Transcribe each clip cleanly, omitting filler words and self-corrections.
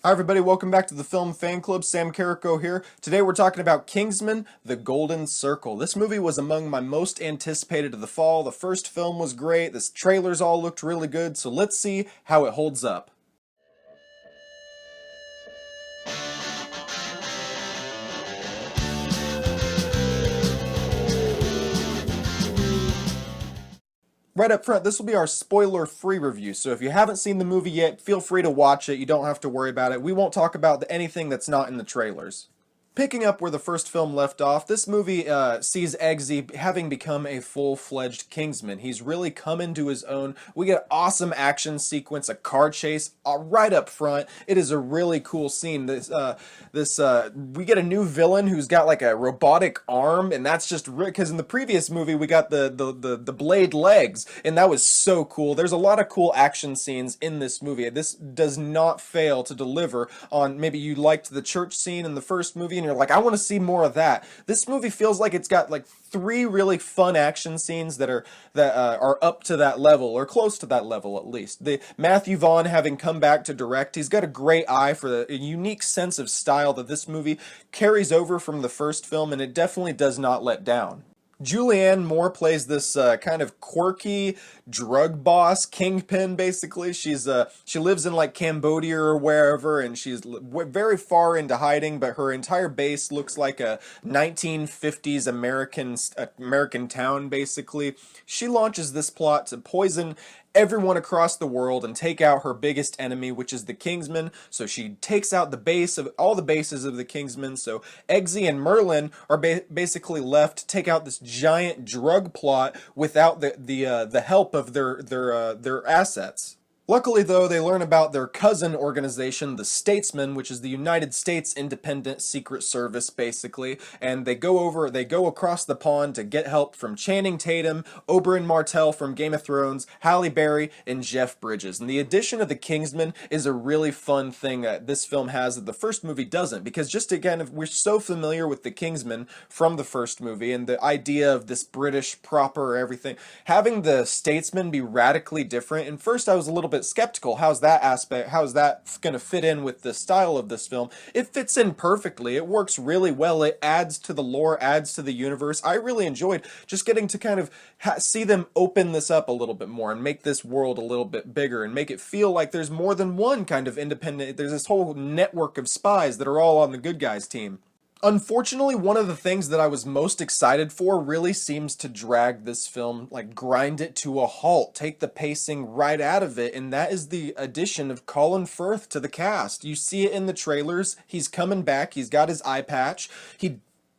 Hi everybody, welcome back to the Film Fan Club. Sam Carrico here. Today we're talking about Kingsman, The Golden Circle. This movie was among my most anticipated of the fall. The first film was great, the trailers all looked really good, so let's see how it holds up. Right up front, this will be our spoiler-free review, so if you haven't seen the movie yet, feel free to watch it. You don't have to worry about it. We won't talk about anything that's not in the trailers. Picking up where the first film left off, this movie sees Eggsy having become a full-fledged Kingsman. He's really come into his own. We get an awesome action sequence, a car chase right up front. It is a really cool scene. We get a new villain who's got like a robotic arm, and that's just because in the previous movie we got the blade legs, and that was so cool. There's a lot of cool action scenes in this movie. This does not fail to deliver on. Maybe you liked the church scene in the first movie, and you're like, I want to see more of that. This movie feels like it's got like three really fun action scenes that are up to that level, or close to that level at least. The Matthew Vaughn having come back to direct, he's got a great eye for the unique sense of style that this movie carries over from the first film, and it definitely does not let down. Julianne Moore plays this kind of quirky drug boss, kingpin basically. She lives in like Cambodia or wherever, and she's very far into hiding, but her entire base looks like a 1950s American town basically. She launches this plot to poison everyone across the world and take out her biggest enemy, which is the Kingsmen. So she takes out the base of all the bases of the Kingsmen. So Eggsy and Merlin are basically left to take out this giant drug plot without the help of their assets. Luckily, though, they learn about their cousin organization, the Statesmen, which is the United States Independent Secret Service, basically, and they go across the pond to get help from Channing Tatum, Oberyn Martell from Game of Thrones, Halle Berry, and Jeff Bridges. And the addition of the Kingsmen is a really fun thing that this film has that the first movie doesn't, because just again, we're so familiar with the Kingsmen from the first movie, and the idea of this British proper everything, having the Statesmen be radically different. And first I was a little bit skeptical. How's that going to fit in with the style of this film? It fits in perfectly. It works really well. It adds to the lore, adds to the universe. I really enjoyed just getting to kind of see them open this up a little bit more and make this world a little bit bigger and make it feel like there's more than one kind of independent. There's this whole network of spies that are all on the good guys team. Unfortunately, one of the things that I was most excited for really seems to drag this film, like grind it to a halt, take the pacing right out of it, and that is the addition of Colin Firth to the cast. You see it in the trailers. He's coming back. He's got his eye patch.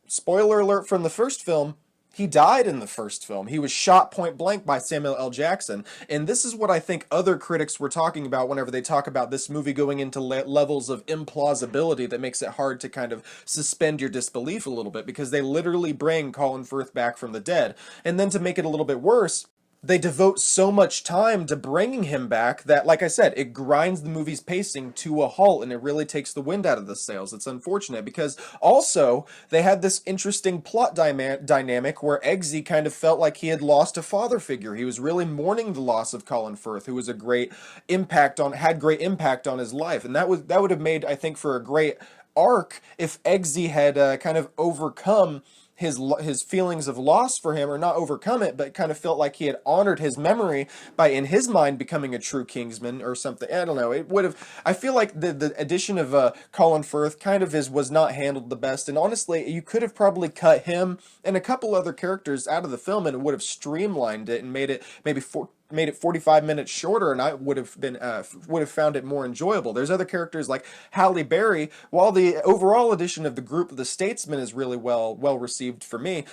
Spoiler alert from the first film, he died in the first film. He was shot point blank by Samuel L. Jackson. And this is what I think other critics were talking about whenever they talk about this movie going into levels of implausibility that makes it hard to kind of suspend your disbelief a little bit, because they literally bring Colin Firth back from the dead. And then to make it a little bit worse, they devote so much time to bringing him back that, like I said, it grinds the movie's pacing to a halt, and it really takes the wind out of the sails. It's unfortunate because also they had this interesting plot dynamic where Eggsy kind of felt like he had lost a father figure. He was really mourning the loss of Colin Firth, who was had great impact on his life, and that would have made, I think, for a great arc if Eggsy had kind of overcome his feelings of loss for him, or not overcome it, but kind of felt like he had honored his memory by, in his mind, becoming a true Kingsman or something. I don't know. It would have. I feel like the addition of Colin Firth kind of was not handled the best. And honestly, you could have probably cut him and a couple other characters out of the film, and it would have streamlined it and made it made it 45 minutes shorter, and I would have found it more enjoyable. There's other characters like Halle Berry. While the overall edition of the group of the Statesmen is really well received for me,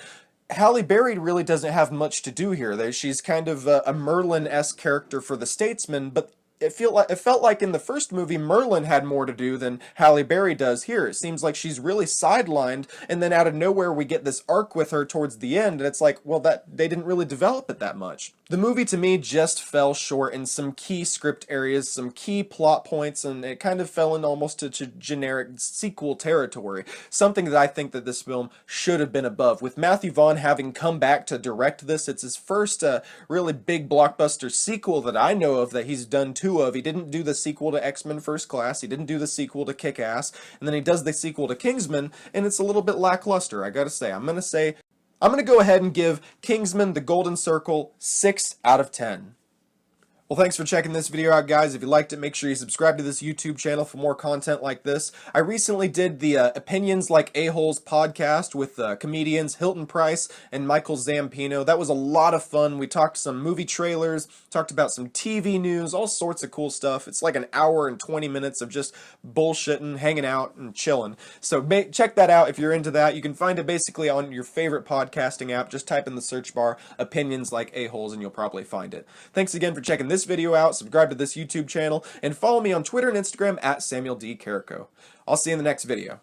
Halle Berry really doesn't have much to do here. She's kind of a Merlin-esque character for the Statesmen, but it felt like in the first movie Merlin had more to do than Halle Berry does here. It seems like she's really sidelined, and then out of nowhere we get this arc with her towards the end, and it's like, well, that they didn't really develop it that much. The movie to me just fell short in some key script areas, some key plot points, and it kind of fell in almost to generic sequel territory. Something that I think that this film should have been above. With Matthew Vaughn having come back to direct this, it's his first really big blockbuster sequel that I know of that he's done to two of. He didn't do the sequel to X-Men First Class, he didn't do the sequel to Kick-Ass, and then he does the sequel to Kingsman, and it's a little bit lackluster, I gotta say. I'm gonna go ahead and give Kingsman: The Golden Circle 6 out of 10. Well, thanks for checking this video out, guys. If you liked it, make sure you subscribe to this YouTube channel for more content like this. I recently did the Opinions Like A-Holes podcast with comedians Hilton Price and Michael Zampino. That was a lot of fun. We talked some movie trailers, talked about some TV news, all sorts of cool stuff. It's like an hour and 20 minutes of just bullshitting, hanging out, and chilling. So check that out if you're into that. You can find it basically on your favorite podcasting app. Just type in the search bar, Opinions Like A-Holes, and you'll probably find it. Thanks again for checking this video out, subscribe to this YouTube channel, and follow me on Twitter and Instagram at Samuel D. Carrico. I'll see you in the next video.